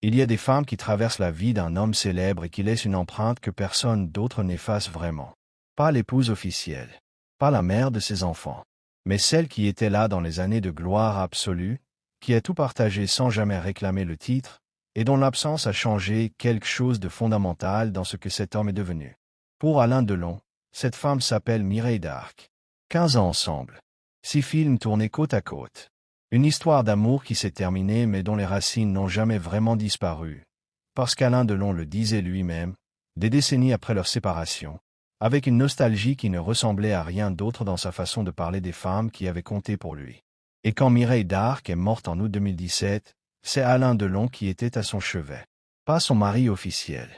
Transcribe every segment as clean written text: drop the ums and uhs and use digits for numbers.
Il y a des femmes qui traversent la vie d'un homme célèbre et qui laissent une empreinte que personne d'autre n'efface vraiment. Pas l'épouse officielle, pas la mère de ses enfants, mais celle qui était là dans les années de gloire absolue, qui a tout partagé sans jamais réclamer le titre, et dont l'absence a changé quelque chose de fondamental dans ce que cet homme est devenu. Pour Alain Delon, cette femme s'appelle Mireille d'Arc. 15 ans ensemble. 6 films tournés côte à côte. Une histoire d'amour qui s'est terminée mais dont les racines n'ont jamais vraiment disparu. Parce qu'Alain Delon le disait lui-même, des décennies après leur séparation, avec une nostalgie qui ne ressemblait à rien d'autre dans sa façon de parler des femmes qui avaient compté pour lui. Et quand Mireille d'Arc est morte en août 2017, c'est Alain Delon qui était à son chevet. Pas son mari officiel.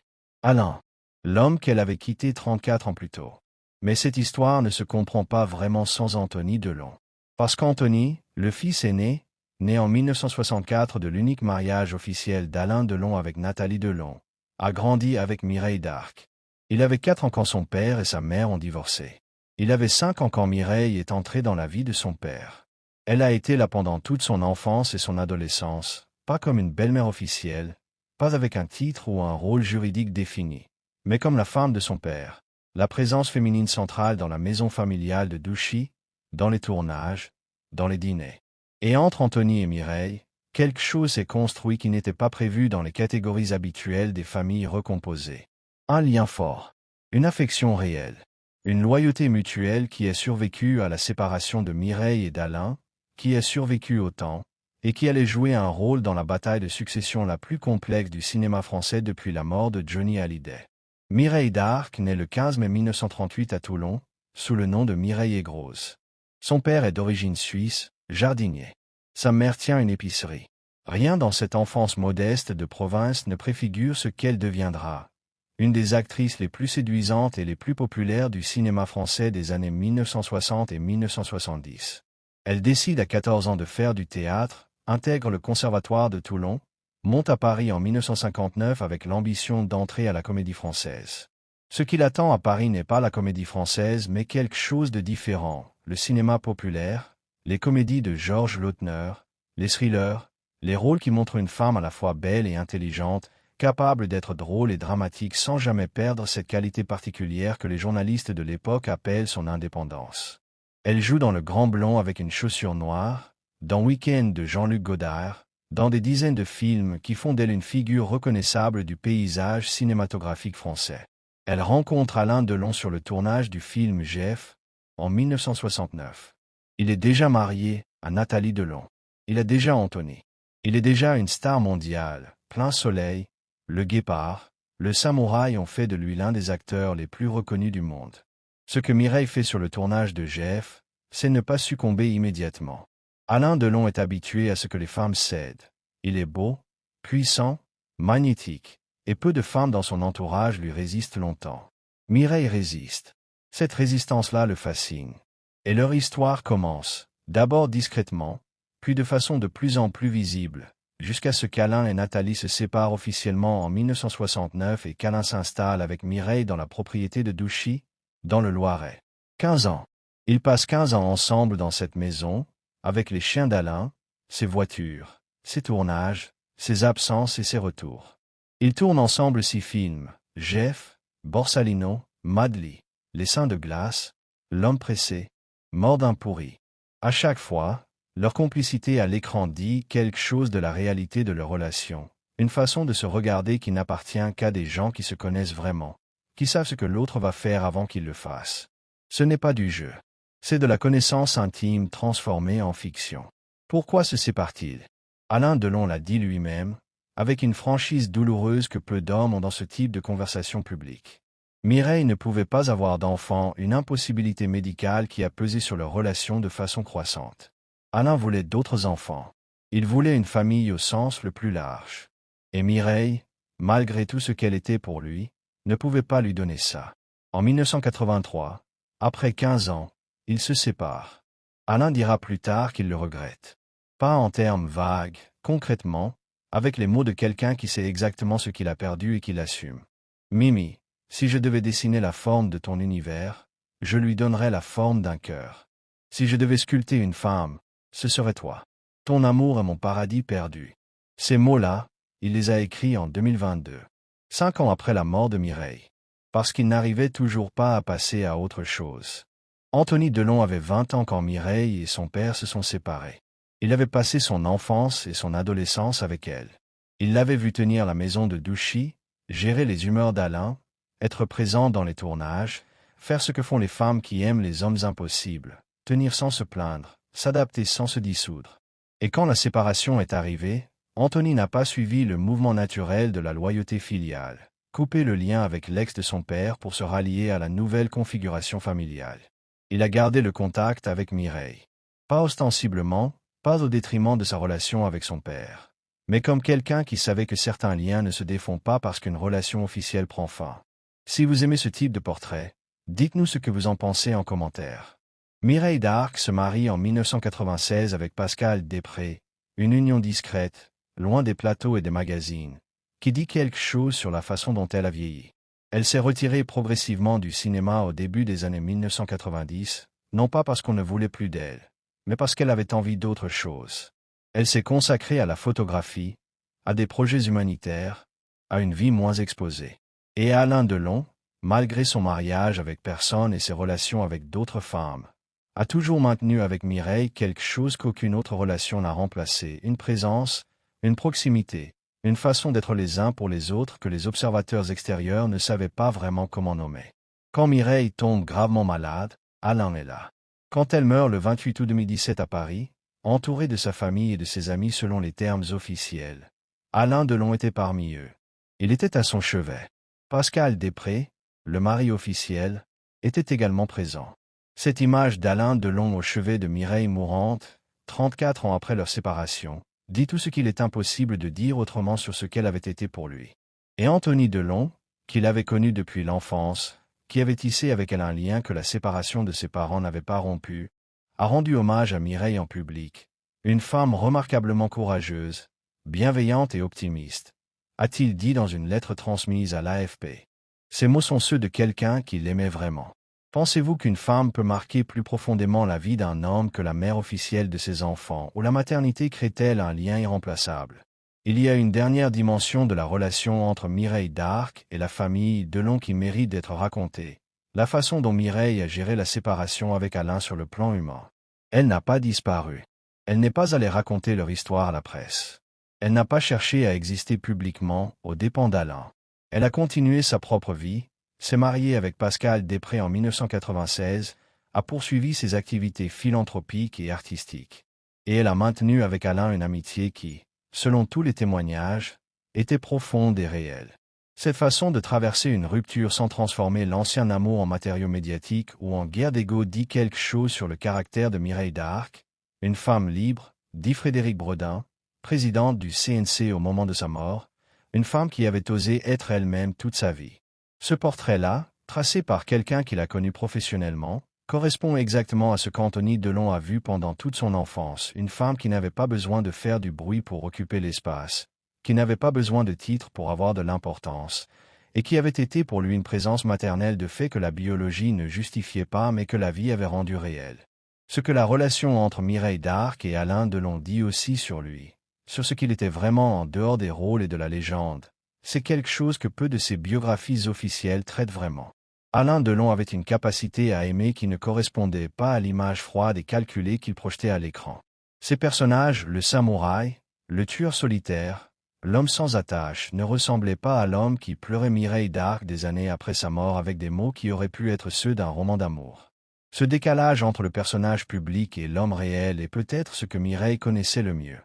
Alain, l'homme qu'elle avait quitté 34 ans plus tôt. Mais cette histoire ne se comprend pas vraiment sans Anthony Delon. Parce qu'Anthony, le fils aîné, né en 1964 de l'unique mariage officiel d'Alain Delon avec Nathalie Delon, a grandi avec Mireille d'Arc. Il avait 4 ans quand son père et sa mère ont divorcé. Il avait 5 ans quand Mireille est entrée dans la vie de son père. Elle a été là pendant toute son enfance et son adolescence, pas comme une belle-mère officielle, pas avec un titre ou un rôle juridique défini, mais comme la femme de son père, la présence féminine centrale dans la maison familiale de Douchy, dans les tournages, dans les dîners. Et entre Anthony et Mireille, quelque chose s'est construit qui n'était pas prévu dans les catégories habituelles des familles recomposées. Un lien fort, une affection réelle, une loyauté mutuelle qui a survécu à la séparation de Mireille et d'Alain, qui a survécu au temps, et qui allait jouer un rôle dans la bataille de succession la plus complexe du cinéma français depuis la mort de Johnny Hallyday. Mireille d'Arc naît le 15 mai 1938 à Toulon, sous le nom de Mireille Aigros. Son père est d'origine suisse, jardinier. Sa mère tient une épicerie. Rien dans cette enfance modeste de province ne préfigure ce qu'elle deviendra. Une des actrices les plus séduisantes et les plus populaires du cinéma français des années 1960 et 1970. Elle décide à 14 ans de faire du théâtre, intègre le Conservatoire de Toulon, monte à Paris en 1959 avec l'ambition d'entrer à la Comédie Française. Ce qui l'attend à Paris n'est pas la Comédie Française mais quelque chose de différent, le cinéma populaire, les comédies de Georges Lautner, les thrillers, les rôles qui montrent une femme à la fois belle et intelligente, capable d'être drôle et dramatique sans jamais perdre cette qualité particulière que les journalistes de l'époque appellent son indépendance. Elle joue dans Le Grand Blond avec une chaussure noire, dans Week-end de Jean-Luc Godard, dans des dizaines de films qui font d'elle une figure reconnaissable du paysage cinématographique français. Elle rencontre Alain Delon sur le tournage du film Jeff, en 1969. Il est déjà marié à Nathalie Delon. Il a déjà Anthony. Il est déjà une star mondiale, Plein Soleil, Le Guépard, Le Samouraï ont fait de lui l'un des acteurs les plus reconnus du monde. Ce que Mireille fait sur le tournage de Jeff, c'est ne pas succomber immédiatement. Alain Delon est habitué à ce que les femmes cèdent. Il est beau, puissant, magnétique, et peu de femmes dans son entourage lui résistent longtemps. Mireille résiste. Cette résistance-là le fascine. Et leur histoire commence, d'abord discrètement, puis de façon de plus en plus visible, jusqu'à ce qu'Alain et Nathalie se séparent officiellement en 1969 et qu'Alain s'installe avec Mireille dans la propriété de Douchy, dans le Loiret. 15 ans. Ils passent 15 ans ensemble dans cette maison, avec les chiens d'Alain, ses voitures, ses tournages, ses absences et ses retours. Ils tournent ensemble 6 films, Jeff, Borsalino, Madly, Les Seins de glace, L'homme pressé, Mort d'un pourri. À chaque fois, leur complicité à l'écran dit quelque chose de la réalité de leur relation, une façon de se regarder qui n'appartient qu'à des gens qui se connaissent vraiment, qui savent ce que l'autre va faire avant qu'il le fasse. Ce n'est pas du jeu. C'est de la connaissance intime transformée en fiction. Pourquoi se sépare-t-il? Alain Delon l'a dit lui-même, avec une franchise douloureuse que peu d'hommes ont dans ce type de conversation publique. Mireille ne pouvait pas avoir d'enfant, une impossibilité médicale qui a pesé sur leur relation de façon croissante. Alain voulait d'autres enfants. Il voulait une famille au sens le plus large. Et Mireille, malgré tout ce qu'elle était pour lui, ne pouvait pas lui donner ça. En 1983, après 15 ans, ils se séparent. Alain dira plus tard qu'il le regrette. Pas en termes vagues, concrètement, avec les mots de quelqu'un qui sait exactement ce qu'il a perdu et qui l'assume. Mimi, si je devais dessiner la forme de ton univers, je lui donnerais la forme d'un cœur. Si je devais sculpter une femme, ce serait toi. Ton amour est mon paradis perdu. Ces mots-là, il les a écrits en 2022. 5 ans après la mort de Mireille. Parce qu'il n'arrivait toujours pas à passer à autre chose. Anthony Delon avait 20 ans quand Mireille et son père se sont séparés. Il avait passé son enfance et son adolescence avec elle. Il l'avait vu tenir la maison de Douchy, gérer les humeurs d'Alain, être présent dans les tournages, faire ce que font les femmes qui aiment les hommes impossibles, tenir sans se plaindre, s'adapter sans se dissoudre. Et quand la séparation est arrivée, Anthony n'a pas suivi le mouvement naturel de la loyauté filiale, couper le lien avec l'ex de son père pour se rallier à la nouvelle configuration familiale. Il a gardé le contact avec Mireille. Pas ostensiblement, pas au détriment de sa relation avec son père, mais comme quelqu'un qui savait que certains liens ne se défont pas parce qu'une relation officielle prend fin. Si vous aimez ce type de portrait, dites-nous ce que vous en pensez en commentaire. Mireille d'Arc se marie en 1996 avec Pascal Després, une union discrète, loin des plateaux et des magazines, qui dit quelque chose sur la façon dont elle a vieilli. Elle s'est retirée progressivement du cinéma au début des années 1990, non pas parce qu'on ne voulait plus d'elle, mais parce qu'elle avait envie d'autre chose. Elle s'est consacrée à la photographie, à des projets humanitaires, à une vie moins exposée. Et Alain Delon, malgré son mariage avec personne et ses relations avec d'autres femmes, a toujours maintenu avec Mireille quelque chose qu'aucune autre relation n'a remplacé, une présence, une proximité, une façon d'être les uns pour les autres que les observateurs extérieurs ne savaient pas vraiment comment nommer. Quand Mireille tombe gravement malade, Alain est là. Quand elle meurt le 28 août 2017 à Paris, entourée de sa famille et de ses amis selon les termes officiels, Alain Delon était parmi eux. Il était à son chevet. Pascal Després, le mari officiel, était également présent. Cette image d'Alain Delon au chevet de Mireille mourante, 34 ans après leur séparation, dit tout ce qu'il est impossible de dire autrement sur ce qu'elle avait été pour lui. Et Anthony Delon, qu'il avait connu depuis l'enfance, qui avait tissé avec elle un lien que la séparation de ses parents n'avait pas rompu, a rendu hommage à Mireille en public, une femme remarquablement courageuse, bienveillante et optimiste, a-t-il dit dans une lettre transmise à l'AFP. Ces mots sont ceux de quelqu'un qui l'aimait vraiment. Pensez-vous qu'une femme peut marquer plus profondément la vie d'un homme que la mère officielle de ses enfants, ou la maternité crée-t-elle un lien irremplaçable? Il y a une dernière dimension de la relation entre Mireille d'Arc et la famille Delon qui mérite d'être racontée, la façon dont Mireille a géré la séparation avec Alain sur le plan humain. Elle n'a pas disparu. Elle n'est pas allée raconter leur histoire à la presse. Elle n'a pas cherché à exister publiquement aux dépens d'Alain. Elle a continué sa propre vie, s'est mariée avec Pascal Després en 1996, a poursuivi ses activités philanthropiques et artistiques. Et elle a maintenu avec Alain une amitié qui, selon tous les témoignages, était profonde et réelle. Cette façon de traverser une rupture sans transformer l'ancien amour en matériau médiatique ou en guerre d'ego dit quelque chose sur le caractère de Mireille d'Arc, une femme libre, dit Frédéric Bredin, présidente du CNC au moment de sa mort, une femme qui avait osé être elle-même toute sa vie. Ce portrait-là, tracé par quelqu'un qui l'a connu professionnellement, correspond exactement à ce qu'Anthony Delon a vu pendant toute son enfance, une femme qui n'avait pas besoin de faire du bruit pour occuper l'espace, qui n'avait pas besoin de titres pour avoir de l'importance, et qui avait été pour lui une présence maternelle de fait que la biologie ne justifiait pas mais que la vie avait rendu réel. Ce que la relation entre Mireille d'Arc et Alain Delon dit aussi sur lui, sur ce qu'il était vraiment en dehors des rôles et de la légende, c'est quelque chose que peu de ces biographies officielles traitent vraiment. Alain Delon avait une capacité à aimer qui ne correspondait pas à l'image froide et calculée qu'il projetait à l'écran. Ses personnages, le samouraï, le tueur solitaire, l'homme sans attache, ne ressemblaient pas à l'homme qui pleurait Mireille d'Arc des années après sa mort avec des mots qui auraient pu être ceux d'un roman d'amour. Ce décalage entre le personnage public et l'homme réel est peut-être ce que Mireille connaissait le mieux.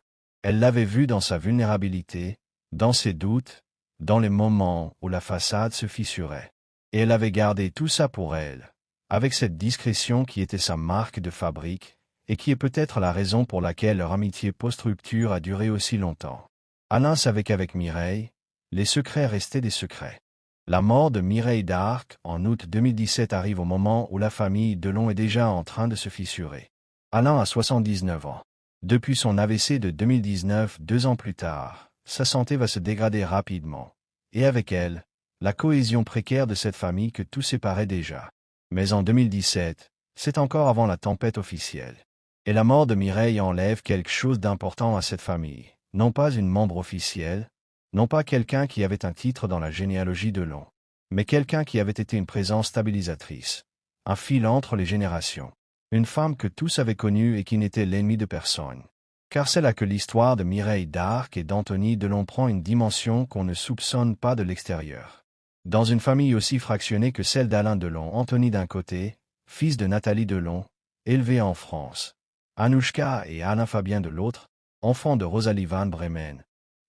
Elle l'avait vu dans sa vulnérabilité, dans ses doutes, dans les moments où la façade se fissurait. Et elle avait gardé tout ça pour elle, avec cette discrétion qui était sa marque de fabrique, et qui est peut-être la raison pour laquelle leur amitié post-rupture a duré aussi longtemps. Alain savait qu'avec Mireille, les secrets restaient des secrets. La mort de Mireille d'Arc, en août 2017, arrive au moment où la famille Delon est déjà en train de se fissurer. Alain a 79 ans. Depuis son AVC de 2019, 2 ans plus tard, sa santé va se dégrader rapidement, et avec elle, la cohésion précaire de cette famille que tout séparait déjà. Mais en 2017, c'est encore avant la tempête officielle. Et la mort de Mireille enlève quelque chose d'important à cette famille, non pas une membre officielle, Non pas quelqu'un qui avait un titre dans la généalogie Delon, mais quelqu'un qui avait été une présence stabilisatrice, un fil entre les générations, une femme que tous avaient connue et qui n'était l'ennemi de personne. Car c'est là que l'histoire de Mireille d'Arc et d'Anthony Delon prend une dimension qu'on ne soupçonne pas de l'extérieur. Dans une famille aussi fractionnée que celle d'Alain Delon, Anthony d'un côté, fils de Nathalie Delon, élevé en France, Anouchka et Alain Fabien de l'autre, enfant de Rosalie Van Bremen,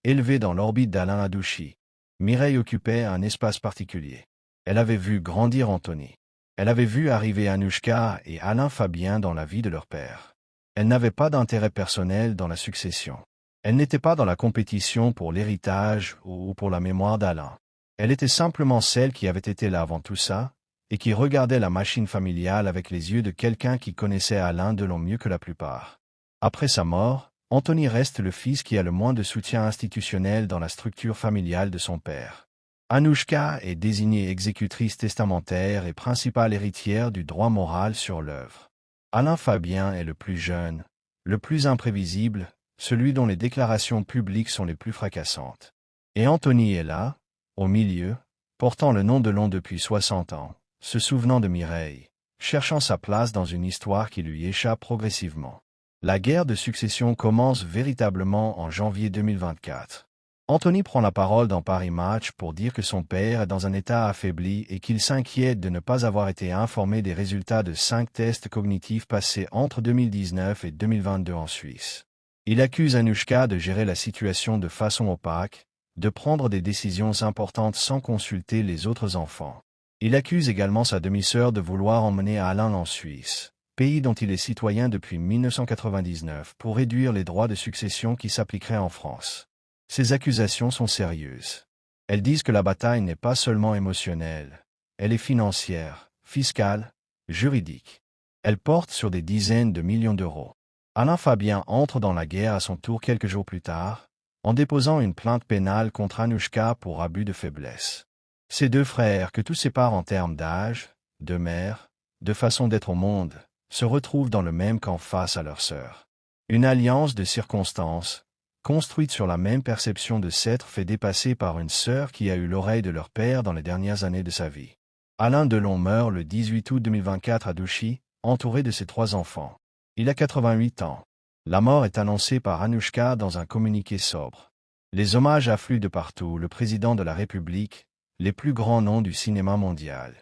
élevé dans l'orbite d'Alain Adouchy. Mireille occupait un espace particulier. Elle avait vu grandir Anthony. Elle avait vu arriver Anouchka et Alain Fabien dans la vie de leur père. Elle n'avait pas d'intérêt personnel dans la succession. Elle n'était pas dans la compétition pour l'héritage ou pour la mémoire d'Alain. Elle était simplement celle qui avait été là avant tout ça, et qui regardait la machine familiale avec les yeux de quelqu'un qui connaissait Alain Delon mieux que la plupart. Après sa mort, Anthony reste le fils qui a le moins de soutien institutionnel dans la structure familiale de son père. Anouchka est désignée exécutrice testamentaire et principale héritière du droit moral sur l'œuvre. Alain Fabien est le plus jeune, le plus imprévisible, celui dont les déclarations publiques sont les plus fracassantes. Et Anthony est là, au milieu, portant le nom Delon depuis 60 ans, se souvenant de Mireille, cherchant sa place dans une histoire qui lui échappe progressivement. La guerre de succession commence véritablement en janvier 2024. Anthony prend la parole dans Paris Match pour dire que son père est dans un état affaibli et qu'il s'inquiète de ne pas avoir été informé des résultats de 5 tests cognitifs passés entre 2019 et 2022 en Suisse. Il accuse Anouchka de gérer la situation de façon opaque, de prendre des décisions importantes sans consulter les autres enfants. Il accuse également sa demi-sœur de vouloir emmener Alain en Suisse, pays dont il est citoyen depuis 1999, pour réduire les droits de succession qui s'appliqueraient en France. Ces accusations sont sérieuses. Elles disent que la bataille n'est pas seulement émotionnelle, elle est financière, fiscale, juridique. Elle porte sur des dizaines de millions d'euros. Alain Fabien entre dans la guerre à son tour quelques jours plus tard, en déposant une plainte pénale contre Anouchka pour abus de faiblesse. Ces deux frères, que tout sépare en termes d'âge, de mère, de façon d'être au monde, se retrouvent dans le même camp face à leur sœur. Une alliance de circonstances, construite sur la même perception de s'être fait dépasser par une sœur qui a eu l'oreille de leur père dans les dernières années de sa vie. Alain Delon meurt le 18 août 2024 à Douchy, entouré de ses 3 enfants. Il a 88 ans. La mort est annoncée par Anouchka dans un communiqué sobre. Les hommages affluent de partout, le président de la République, les plus grands noms du cinéma mondial.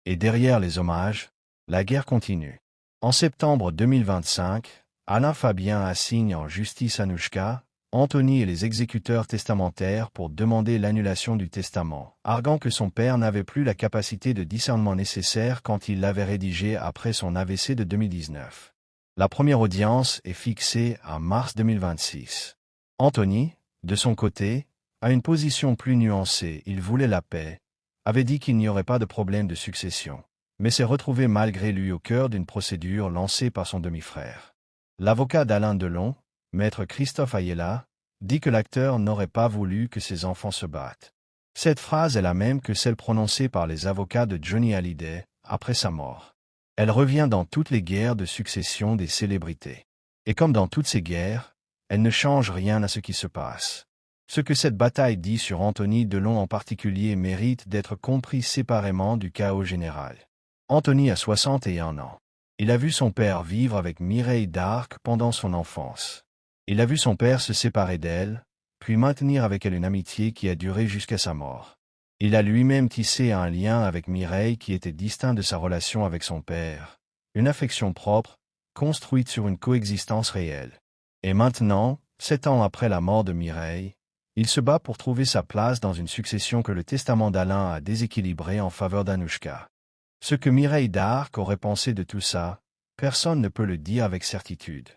Et derrière les hommages, la guerre continue. En septembre 2025, Alain Fabien assigne en justice Anouchka, Anthony et les exécuteurs testamentaires pour demander l'annulation du testament, arguant que son père n'avait plus la capacité de discernement nécessaire quand il l'avait rédigé après son AVC de 2019. La première audience est fixée à mars 2026. Anthony, de son côté, a une position plus nuancée. Il voulait la paix, avait dit qu'il n'y aurait pas de problème de succession, mais s'est retrouvé malgré lui au cœur d'une procédure lancée par son demi-frère. L'avocat d'Alain Delon, maître Christophe Ayala, dit que l'acteur n'aurait pas voulu que ses enfants se battent. Cette phrase est la même que celle prononcée par les avocats de Johnny Hallyday après sa mort. Elle revient dans toutes les guerres de succession des célébrités. Et comme dans toutes ces guerres, elle ne change rien à ce qui se passe. Ce que cette bataille dit sur Anthony Delon en particulier mérite d'être compris séparément du chaos général. Anthony a 61 ans. Il a vu son père vivre avec Mireille d'Arc pendant son enfance. Il a vu son père se séparer d'elle, puis maintenir avec elle une amitié qui a duré jusqu'à sa mort. Il a lui-même tissé un lien avec Mireille qui était distinct de sa relation avec son père, une affection propre, construite sur une coexistence réelle. Et maintenant, 7 ans après la mort de Mireille, il se bat pour trouver sa place dans une succession que le testament d'Alain a déséquilibrée en faveur d'Anouchka. Ce que Mireille d'Arc aurait pensé de tout ça, personne ne peut le dire avec certitude.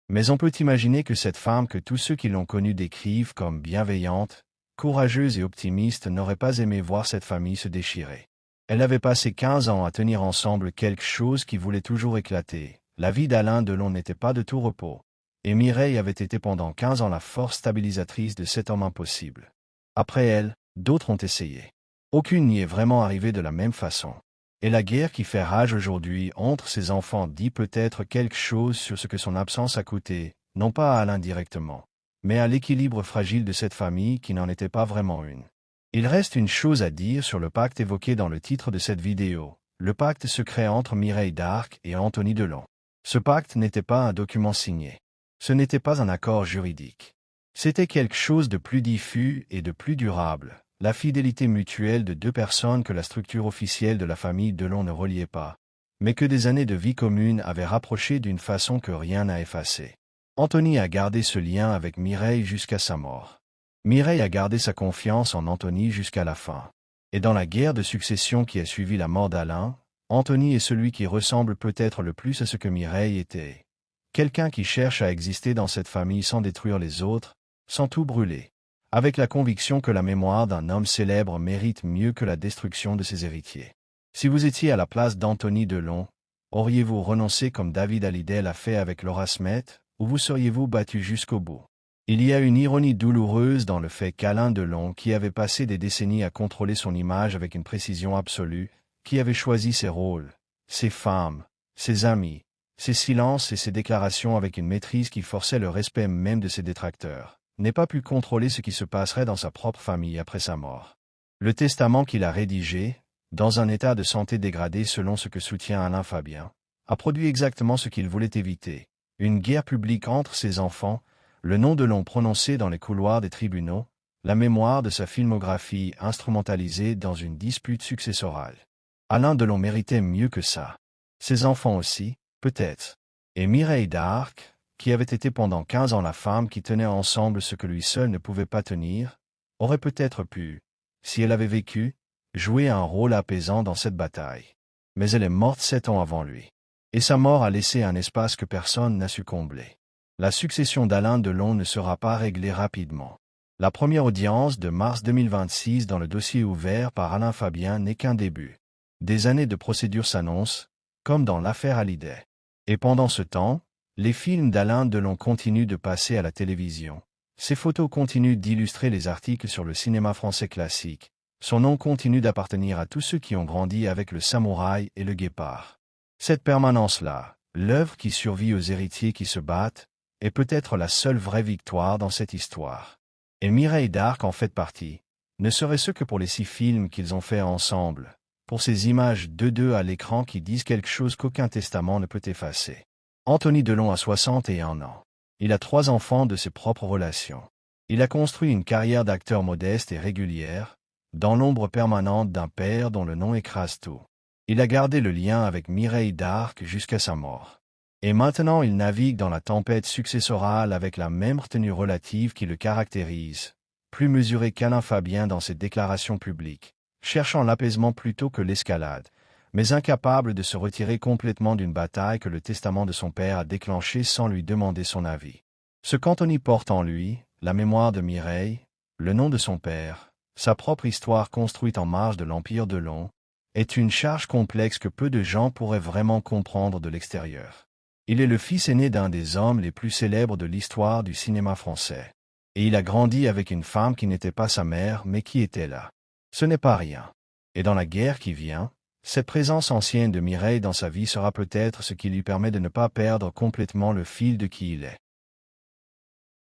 Mais on peut imaginer que cette femme que tous ceux qui l'ont connue décrivent comme bienveillante, courageuse et optimiste n'aurait pas aimé voir cette famille se déchirer. Elle avait passé 15 ans à tenir ensemble quelque chose qui voulait toujours éclater. La vie d'Alain Delon n'était pas de tout repos. Et Mireille avait été pendant 15 ans la force stabilisatrice de cet homme impossible. Après elle, d'autres ont essayé. Aucune n'y est vraiment arrivée de la même façon. Et la guerre qui fait rage aujourd'hui entre ses enfants dit peut-être quelque chose sur ce que son absence a coûté, non pas à Alain directement, mais à l'équilibre fragile de cette famille qui n'en était pas vraiment une. Il reste une chose à dire sur le pacte évoqué dans le titre de cette vidéo, le pacte secret entre Mireille d'Arc et Anthony Delon. Ce pacte n'était pas un document signé. Ce n'était pas un accord juridique. C'était quelque chose de plus diffus et de plus durable, la fidélité mutuelle de deux personnes que la structure officielle de la famille Delon ne reliait pas, mais que des années de vie commune avaient rapprochées d'une façon que rien n'a effacée. Anthony a gardé ce lien avec Mireille jusqu'à sa mort. Mireille a gardé sa confiance en Anthony jusqu'à la fin. Et dans la guerre de succession qui a suivi la mort d'Alain, Anthony est celui qui ressemble peut-être le plus à ce que Mireille était. Quelqu'un qui cherche à exister dans cette famille sans détruire les autres, sans tout brûler, avec la conviction que la mémoire d'un homme célèbre mérite mieux que la destruction de ses héritiers. Si vous étiez à la place d'Anthony Delon, auriez-vous renoncé comme David Hallyday l'a fait avec Laura Smet, ou vous seriez-vous battu jusqu'au bout? Il y a une ironie douloureuse dans le fait qu'Alain Delon, qui avait passé des décennies à contrôler son image avec une précision absolue, qui avait choisi ses rôles, ses femmes, ses amis, ses silences et ses déclarations avec une maîtrise qui forçait le respect même de ses détracteurs, n'ait pas pu contrôler ce qui se passerait dans sa propre famille après sa mort. Le testament qu'il a rédigé, dans un état de santé dégradé selon ce que soutient Alain Fabien, a produit exactement ce qu'il voulait éviter, une guerre publique entre ses enfants, le nom de Delon prononcé dans les couloirs des tribunaux, la mémoire de sa filmographie instrumentalisée dans une dispute successorale. Alain Delon méritait mieux que ça. Ses enfants aussi, peut-être. Et Mireille d'Arc, qui avait été pendant 15 ans la femme qui tenait ensemble ce que lui seul ne pouvait pas tenir, aurait peut-être pu, si elle avait vécu, jouer un rôle apaisant dans cette bataille. Mais elle est morte 7 ans avant lui. Et sa mort a laissé un espace que personne n'a su combler. La succession d'Alain Delon ne sera pas réglée rapidement. La première audience de mars 2026 dans le dossier ouvert par Alain Fabien n'est qu'un début. Des années de procédure s'annoncent, comme dans l'affaire Hallyday. Et pendant ce temps, les films d'Alain Delon continuent de passer à la télévision. Ses photos continuent d'illustrer les articles sur le cinéma français classique. Son nom continue d'appartenir à tous ceux qui ont grandi avec le samouraï et le guépard. Cette permanence-là, l'œuvre qui survit aux héritiers qui se battent, est peut-être la seule vraie victoire dans cette histoire. Et Mireille d'Arc en fait partie, ne serait-ce que pour les 6 films qu'ils ont faits ensemble, pour ces images de deux à l'écran qui disent quelque chose qu'aucun testament ne peut effacer. Anthony Delon a 61 ans. Il a 3 enfants de ses propres relations. Il a construit une carrière d'acteur modeste et régulière, dans l'ombre permanente d'un père dont le nom écrase tout. Il a gardé le lien avec Mireille d'Arc jusqu'à sa mort. Et maintenant il navigue dans la tempête successorale avec la même retenue relative qui le caractérise, plus mesuré qu'Alain Fabien dans ses déclarations publiques, cherchant l'apaisement plutôt que l'escalade, mais incapable de se retirer complètement d'une bataille que le testament de son père a déclenchée sans lui demander son avis. Ce qu'Anthony porte en lui, la mémoire de Mireille, le nom de son père, sa propre histoire construite en marge de l'Empire Delon, est une charge complexe que peu de gens pourraient vraiment comprendre de l'extérieur. Il est le fils aîné d'un des hommes les plus célèbres de l'histoire du cinéma français. Et il a grandi avec une femme qui n'était pas sa mère mais qui était là. Ce n'est pas rien. Et dans la guerre qui vient, cette présence ancienne de Mireille dans sa vie sera peut-être ce qui lui permet de ne pas perdre complètement le fil de qui il est.